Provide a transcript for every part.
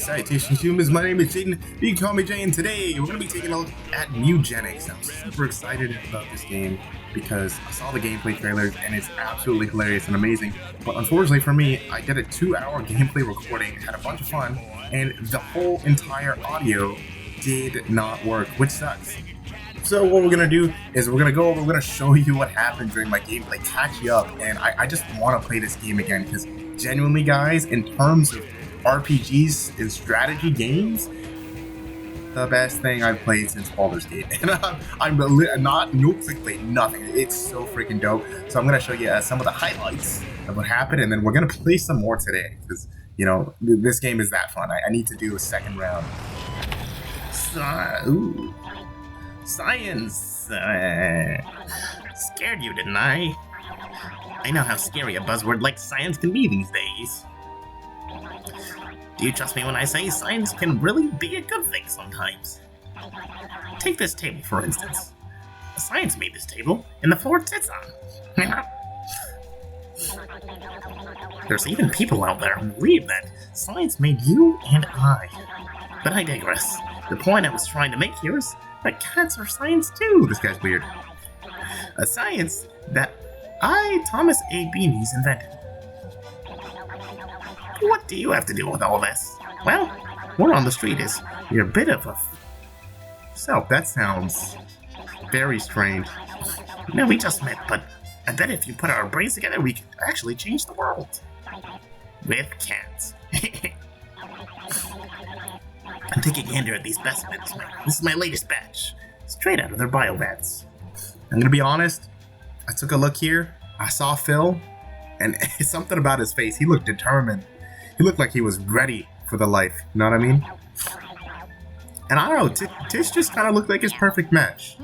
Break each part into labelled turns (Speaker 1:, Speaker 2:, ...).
Speaker 1: Salutations humans, my name is Jaden, you can call me Jay, and today we're going to be taking a look at Mewgenics. I'm super excited about this game because I saw the gameplay trailers and it's absolutely hilarious and amazing, but unfortunately for me, I did a 2-hour gameplay recording, had a bunch of fun, and the whole entire audio did not work, which sucks. So what we're going to do is we're going to show you what happened during my gameplay, catch you up, and I just want to play this game again because genuinely guys, in terms of RPGs and strategy games, the best thing I've played since Baldur's Gate. And I'm not no clickbait, nothing. It's so freaking dope. So I'm gonna show you some of the highlights of what happened, and then we're gonna play some more today because you know this game is that fun. I need to do a second round. Ooh, science. Scared you, didn't I? I know how scary a buzzword like science can be these days. Do you trust me when I say science can really be a good thing sometimes? Take this table, for instance. Science made this table, and the floor it sits on. There's even people out there who believe that science made you and I. But I digress. The point I was trying to make here is that cats are science too. This guy's weird. A science that I, Thomas A. Beanies, invented. What do you have to do with all this? Well, word on the street is you're a bit of a... So, that sounds very strange. No, we just met, but I bet if you put our brains together, we could actually change the world. With cats. I'm taking a gander at these specimens. This is my latest batch. Straight out of their biovats. I'm gonna be honest, I took a look here, I saw Phil, and something about his face, he looked determined. He looked like he was ready for the life, you know what I mean? And I don't know, Tish just kind of looked like his perfect match.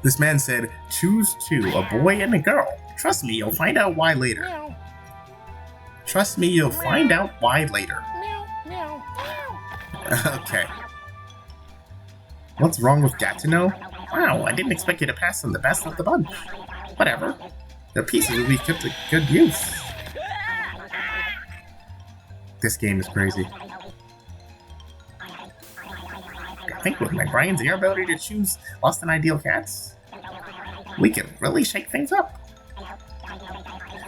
Speaker 1: This man said, choose two, a boy and a girl. Trust me, you'll find out why later. Trust me, you'll find out why later. Okay. What's wrong with Gatineau? Wow, I didn't expect you to pass on the best of the bunch. Whatever. The pieces will be kept to good use. This game is crazy. I think with my brains and your ability to choose less than ideal cats, we could really shake things up.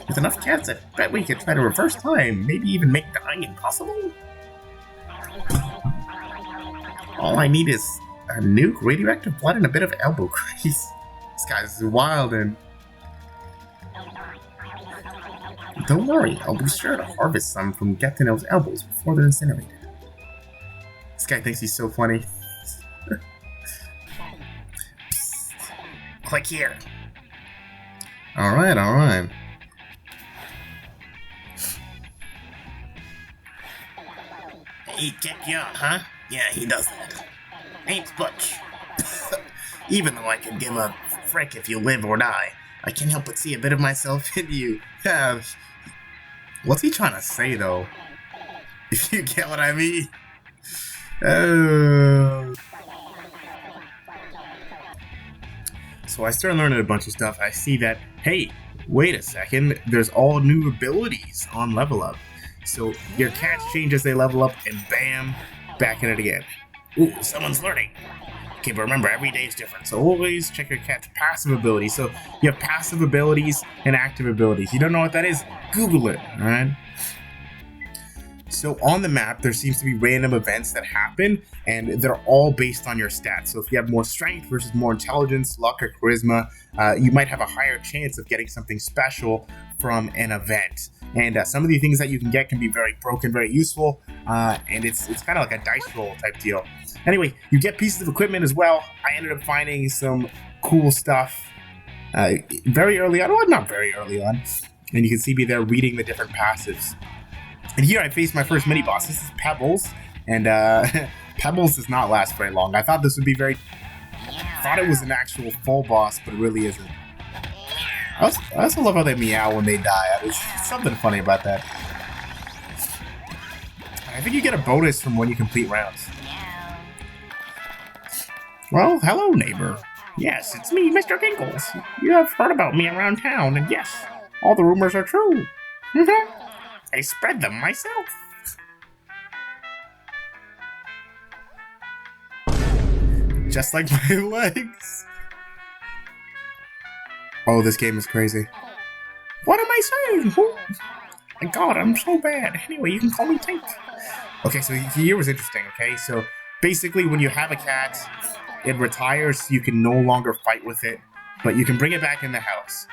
Speaker 1: With enough cats, I bet we could try to reverse time, maybe even make dying impossible. All I need is a nuke, radioactive blood, and a bit of elbow grease. This guy's wild and... Don't worry, I'll be sure to harvest some from Gatineau's elbows before they're incinerated. This guy thinks he's so funny. Click here. Alright. He kicked you out, huh? Yeah, he does that. Ain't Butch. Even though I could give a frick if you live or die, I can't help but see a bit of myself in you. What's he trying to say, though? If you get what I mean. So I started learning a bunch of stuff. I see that, hey, wait a second, there's all new abilities on Level Up. So your cats change as they level up, and bam, back in it again. Ooh, someone's learning. Okay, but remember, every day is different, so always check your cat's passive abilities. So you have passive abilities and active abilities. You don't know what that is? Google it, alright? So on the map, there seems to be random events that happen, and they're all based on your stats. So if you have more strength versus more intelligence, luck, or charisma, you might have a higher chance of getting something special from an event. And some of the things that you can get can be very broken, very useful, and it's kind of like a dice roll type deal. Anyway, you get pieces of equipment as well. I ended up finding some cool stuff very early on. Well, not very early on. And you can see me there reading the different passives. And here I faced my first mini-boss. This is Pebbles. And Pebbles does not last very long. I thought this would be I thought it was an actual full boss, but it really isn't. I also love how they meow when they die. There's something funny about that. I think you get a bonus from when you complete rounds. Well, hello, neighbor. Yes, it's me, Mr. Ginkles. You have heard about me around town, and yes, all the rumors are true. I spread them myself. Just like my legs. Oh, this game is crazy. What am I saying? Oh my god, I'm so bad. Anyway, you can call me Tank. Okay, so here was interesting, okay? So basically when you have a cat, it retires, so you can no longer fight with it, but you can bring it back in the house.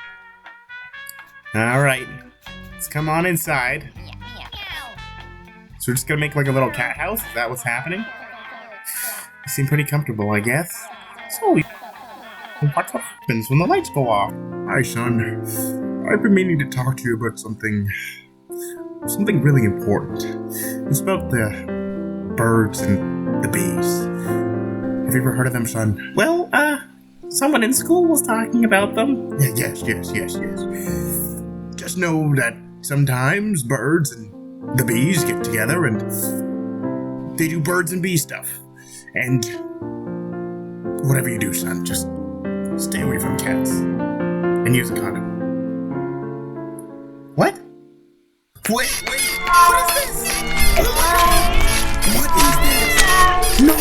Speaker 1: Alright, let's come on inside. So we're just gonna make like a little cat house? Is that what's happening? You seem pretty comfortable, I guess. So, what happens when the lights go off? Hi, son. I've been meaning to talk to you about something really important. It's about the birds and the bees. Have you ever heard of them, son? Well, someone in school was talking about them. Yeah, yes. Just know that sometimes birds and the bees get together and they do birds and bee stuff. And whatever you do, son, just stay away from cats and use a condom. What? Wait, what is this? Oh my god! What is this? No!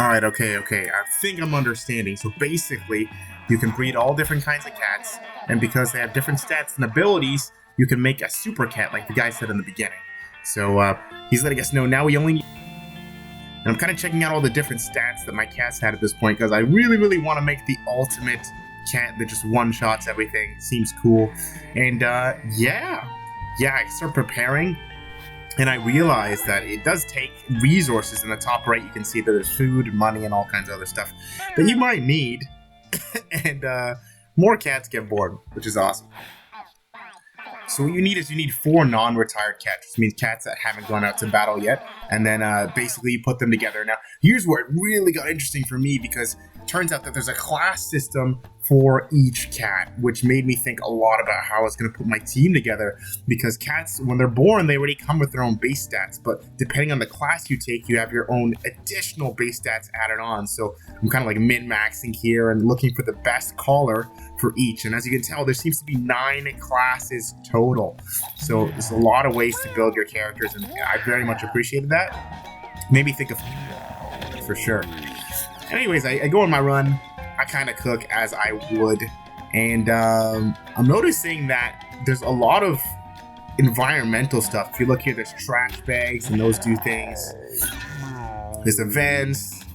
Speaker 1: Alright, okay. I think I'm understanding. So basically, you can breed all different kinds of cats, and because they have different stats and abilities, you can make a super cat like the guy said in the beginning. So he's letting us know now we only need... And I'm kind of checking out all the different stats that my cat's had at this point because I really want to make the ultimate cat that just one-shots everything. Seems cool. And yeah, I start preparing and I realized that it does take resources. In the top right you can see that there's food, money, and all kinds of other stuff that you might need. And more cats get bored, which is awesome. So what you need 4 non-retired cats, which means cats that haven't gone out to battle yet, and then basically you put them together. Now, here's where it really got interesting for me, because it turns out that there's a class system for each cat, which made me think a lot about how I was going to put my team together, because cats, when they're born, they already come with their own base stats, but depending on the class you take, you have your own additional base stats added on. So I'm kind of like min-maxing here and looking for the best collar for each, and as you can tell, there seems to be 9 classes total. So there's a lot of ways to build your characters, and I very much appreciated that. Made me think of for sure. Anyways, I go on my run. I kind of cook as I would, and I'm noticing that there's a lot of environmental stuff. If you look here, there's trash bags, and those do things. There's events,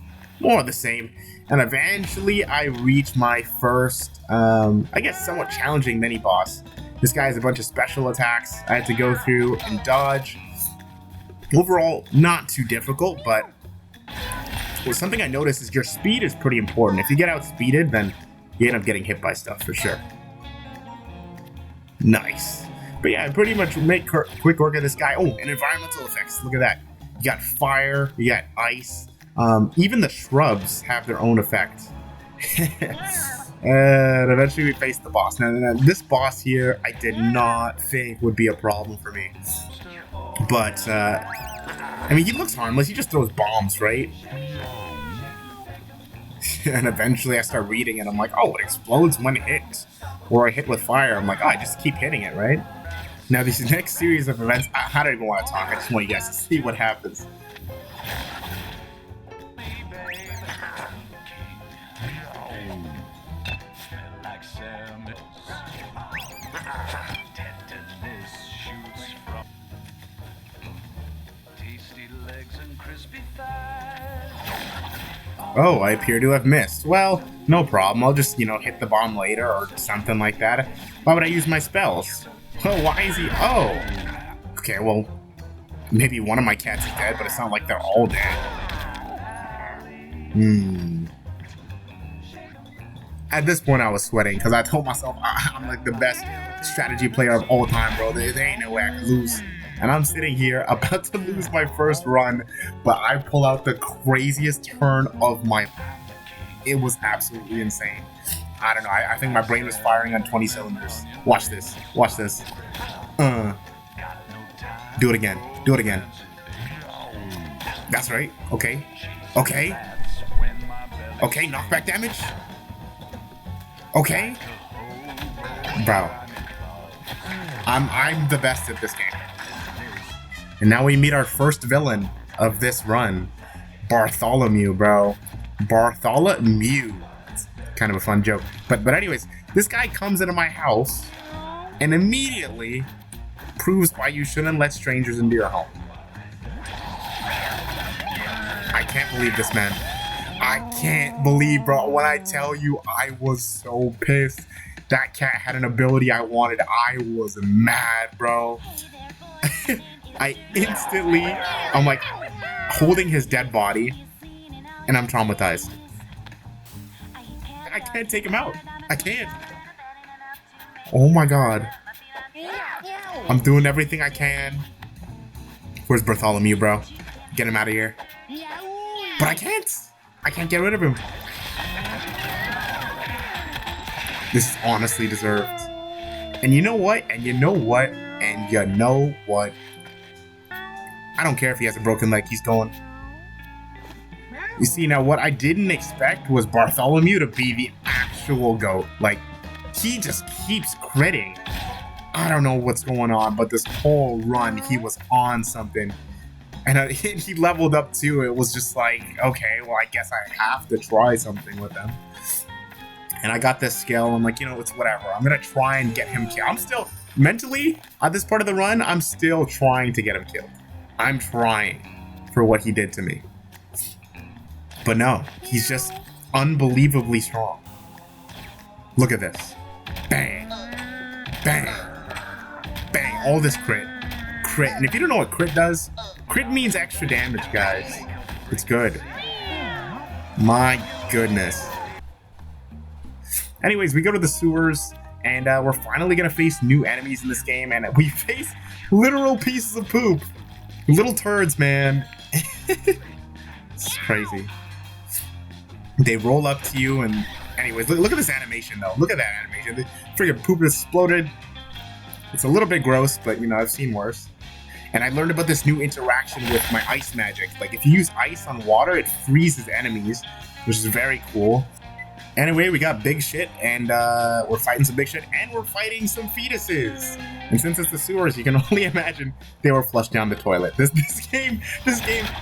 Speaker 1: more of the same. And eventually I reach my first, I guess somewhat challenging mini-boss. This guy has a bunch of special attacks I had to go through and dodge. Overall, not too difficult, but something I noticed is your speed is pretty important. If you get outspeeded, then you end up getting hit by stuff for sure. Nice. But yeah, I pretty much make quick work of this guy. Oh, and environmental effects. Look at that. You got fire, you got ice. Even the shrubs have their own effect. And eventually we face the boss. Now, this boss here, I did not think would be a problem for me. But, I mean, he looks harmless. He just throws bombs, right? And eventually I start reading and I'm like, oh, it explodes when hit. Or I hit with fire. I'm like, oh, I just keep hitting it, right? Now, this next series of events, I don't even want to talk. I just want you guys to see what happens. Oh, I appear to have missed. Well, no problem. I'll just, hit the bomb later or something like that. Why would I use my spells? Well, why is he... Oh! Okay, well, maybe one of my cats is dead, but it's not like they're all dead. At this point, I was sweating, because I told myself I'm like the best strategy player of all time, bro. There ain't no way I can lose. And I'm sitting here about to lose my first run, but I pull out the craziest turn of my... It was absolutely insane. I don't know, I think my brain was firing on 20 cylinders. Watch this. Watch this. Do it again. Do it again. That's right. Okay. Okay. Okay, knockback damage. Okay? Bro. I'm the best at this game. And now we meet our first villain of this run. Bartholomew, bro. Bartholomew. It's kind of a fun joke. But anyways, this guy comes into my house and immediately proves why you shouldn't let strangers into your home. I can't believe this, man. I can't believe, bro. When I tell you, I was so pissed. That cat had an ability I wanted. I was mad, bro. I instantly, I'm like holding his dead body and I'm traumatized. I can't take him out. I can't. Oh my god. I'm doing everything I can. Where's Bartholomew, bro? Get him out of here. But I can't. I can't get rid of him. This is honestly deserved. And you know what? And you know what? And you know what? I don't care if he has a broken leg. He's going. You see, now what I didn't expect was Bartholomew to be the actual GOAT. Like, he just keeps critting. I don't know what's going on, but this whole run, he was on something. And he leveled up too. It was just like, okay, well, I guess I have to try something with him. And I got this skill. I'm like, you know, it's whatever. I'm going to try and get him killed. I'm still, mentally, at this part of the run, I'm still trying to get him killed. I'm trying for what he did to me. But no, he's just unbelievably strong. Look at this. Bang. Bang. Bang. All this crit. Crit. And if you don't know what crit does, crit means extra damage, guys. It's good. My goodness. Anyways, we go to the sewers, and we're finally going to face new enemies in this game, and we face literal pieces of poop. Little turds, man. It's crazy. They roll up to you, and anyways, look at this animation, though. Look at that animation. The friggin' poop exploded. It's a little bit gross, but, you know, I've seen worse. And I learned about this new interaction with my ice magic. Like, if you use ice on water, it freezes enemies, which is very cool. Anyway, we got big shit, and we're fighting some big shit, and we're fighting some fetuses. And since it's the sewers, you can only imagine they were flushed down the toilet. This game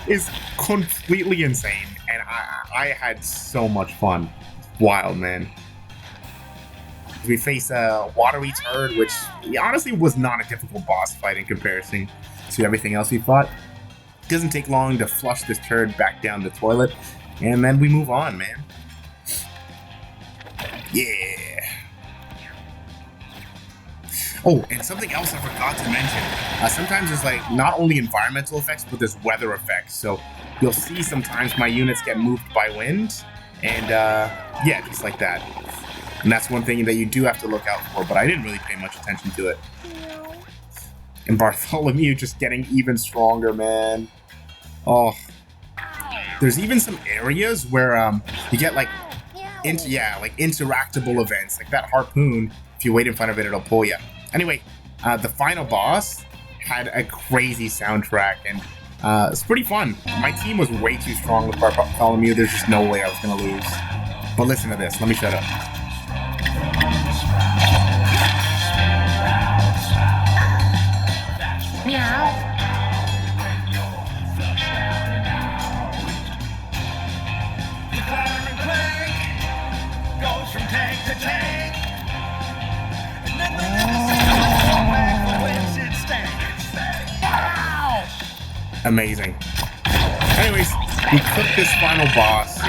Speaker 1: is completely insane, and I had so much fun. It's wild, man. We face a watery turd, which honestly was not a difficult boss fight in comparison to everything else we fought. It doesn't take long to flush this turd back down the toilet, and then we move on, man. Yeah. Oh, and something else I forgot to mention. Sometimes there's like not only environmental effects, but there's weather effects. So you'll see sometimes my units get moved by wind, and yeah, just like that. And that's one thing that you do have to look out for, but I didn't really pay much attention to it. And Bartholomew just getting even stronger, man. Oh. There's even some areas where you get like interactable events, like that harpoon. If you wait in front of it, it'll pull you. Anyway, the final boss had a crazy soundtrack, and it's pretty fun. My team was way too strong with Bartholomew. There's just no way I was gonna lose. But listen to this. Let me shut up.
Speaker 2: Meow. Goes from tank to tank. And then
Speaker 1: amazing. Anyways, we took this final boss,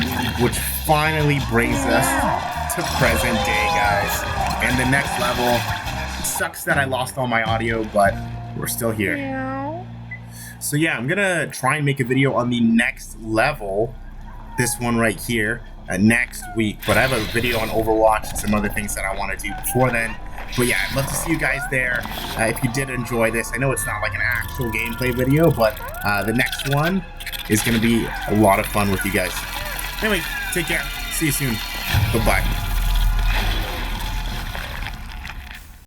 Speaker 1: which finally brings us to present day, guys. And the next level, it sucks that I lost all my audio, but we're still here. So yeah, I'm gonna try and make a video on the next level, this one right here, next week. But I have a video on Overwatch and some other things that I want to do before then. But yeah, I'd love to see you guys there. If you did enjoy this, I know it's not like an actual gameplay video, but the next one is going to be a lot of fun with you guys. Anyway, take care. See you soon. Goodbye.